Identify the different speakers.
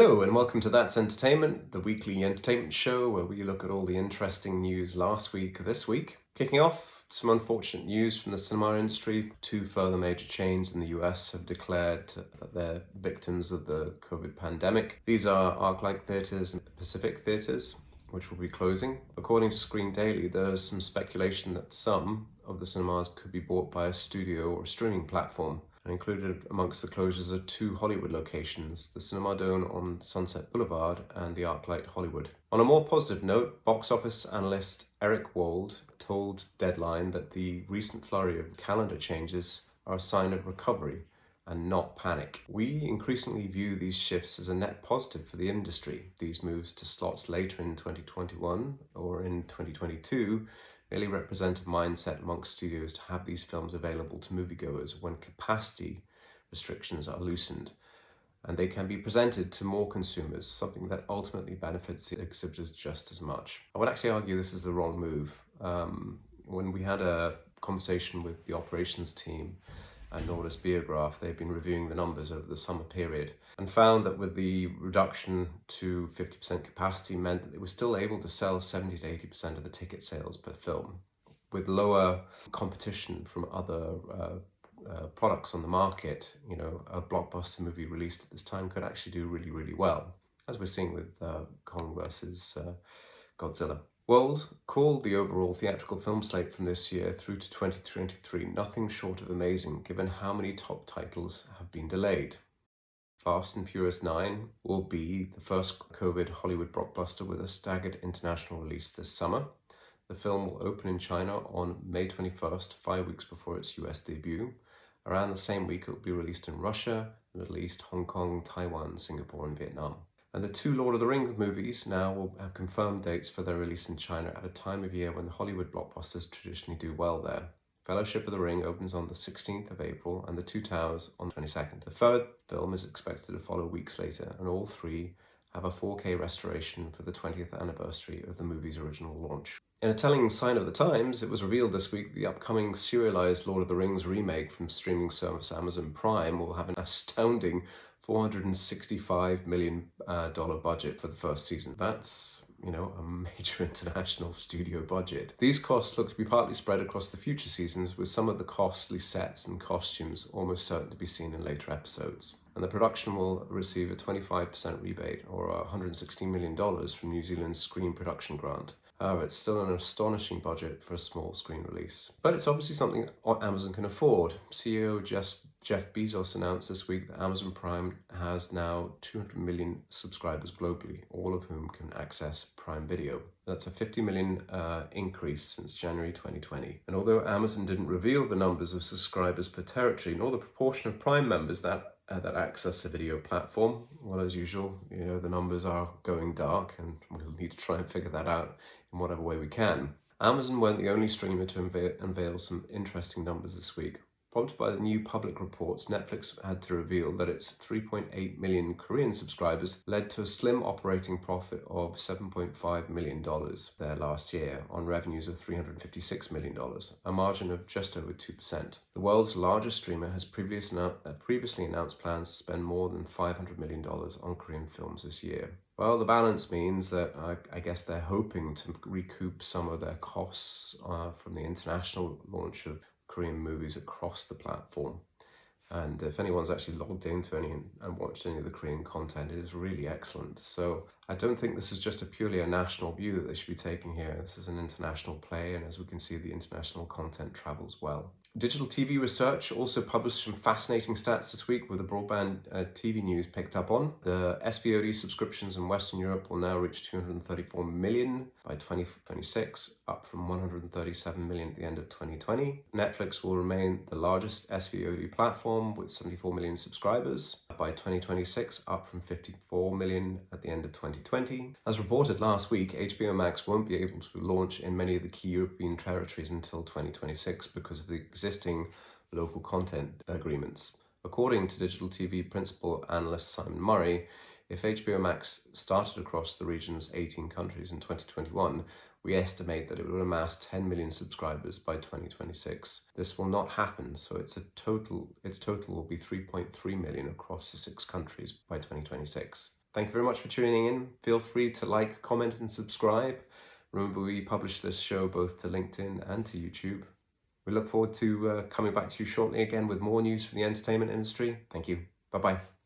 Speaker 1: Hello and welcome to That's Entertainment, the weekly entertainment show where we look at all the interesting news last week, this week. Kicking off, some unfortunate news from the cinema industry. Two further major chains in the US have declared that they're victims of the COVID pandemic. These are ArcLight Theatres and Pacific Theatres, which will be closing. According to Screen Daily, there's some speculation that some of the cinemas could be bought by a studio or a streaming platform. And included amongst the closures are two Hollywood locations, the Cinema Dome on Sunset Boulevard and the ArcLight Hollywood. On a more positive note, box office analyst Eric Wold told Deadline that the recent flurry of calendar changes are a sign of recovery and not panic. We increasingly view these shifts as a net positive for the industry. These moves to slots later in 2021 or in 2022 really represent a mindset amongst studios to have these films available to moviegoers when capacity restrictions are loosened, and they can be presented to more consumers, something that ultimately benefits the exhibitors just as much. I would actually argue this is the wrong move. When we had a conversation with the operations team and Nordis Biograph, they've been reviewing the numbers over the summer period and found that with the reduction to 50% capacity meant that they were still able to sell 70 to 80% of the ticket sales per film. With lower competition from other products on the market, a blockbuster movie released at this time could actually do really, really well, as we're seeing with Kong versus Godzilla. Wold called the overall theatrical film slate from this year through to 2023 nothing short of amazing, given how many top titles have been delayed. Fast and Furious 9 will be the first COVID Hollywood blockbuster with a staggered international release this summer. The film will open in China on May 21st, 5 weeks before its US debut. Around the same week, it will be released in Russia, the Middle East, Hong Kong, Taiwan, Singapore, and Vietnam. And the two Lord of the Rings movies now will have confirmed dates for their release in China at a time of year when the Hollywood blockbusters traditionally do well there. Fellowship of the Ring opens on the 16th of April and The Two Towers on the 22nd. The third film is expected to follow weeks later, and all three have a 4K restoration for the 20th anniversary of the movie's original launch. In a telling sign of the times, it was revealed this week the upcoming serialized Lord of the Rings remake from streaming service Amazon Prime will have an astounding $465 million budget for the first season. That's, a major international studio budget. These costs look to be partly spread across the future seasons, with some of the costly sets and costumes almost certain to be seen in later episodes. And the production will receive a 25% rebate, or $116 million from New Zealand's Screen Production Grant. However, it's still an astonishing budget for a small screen release. But it's obviously something Amazon can afford. CEO Jeff Bezos announced this week that Amazon Prime has now 200 million subscribers globally, all of whom can access Prime Video. That's a 50 million increase since January 2020. And although Amazon didn't reveal the numbers of subscribers per territory, nor the proportion of Prime members that access the video platform, well, as usual, the numbers are going dark, and we'll need to try and figure that out in whatever way we can. Amazon weren't the only streamer to unveil some interesting numbers this week. Prompted by the new public reports, Netflix had to reveal that its 3.8 million Korean subscribers led to a slim operating profit of $7.5 million there last year on revenues of $356 million, a margin of just over 2%. The world's largest streamer has previously announced plans to spend more than $500 million on Korean films this year. Well, the balance means that I guess they're hoping to recoup some of their costs from the international launch of Korean movies across the platform. And if anyone's actually logged into any and watched any of the Korean content, it is really excellent. So I don't think this is just purely a national view that they should be taking here. This is an international play, and as we can see, the international content travels well. Digital TV Research also published some fascinating stats this week with the broadband TV news picked up on. The SVOD subscriptions in Western Europe will now reach 234 million by 2026, up from 137 million at the end of 2020. Netflix will remain the largest SVOD platform with 74 million subscribers by 2026, up from 54 million at the end of 2020. As reported last week, HBO Max won't be able to launch in many of the key European territories until 2026 because of the existing local content agreements. According to digital TV principal analyst Simon Murray, if HBO Max started across the region's 18 countries in 2021, we estimate that it will amass 10 million subscribers by 2026. This will not happen, so its total will be 3.3 million across the 6 countries by 2026. Thank you very much for tuning in. Feel free to like, comment, and subscribe. Remember, we publish this show both to LinkedIn and to YouTube. We look forward to coming back to you shortly again with more news from the entertainment industry. Thank you. Bye-bye.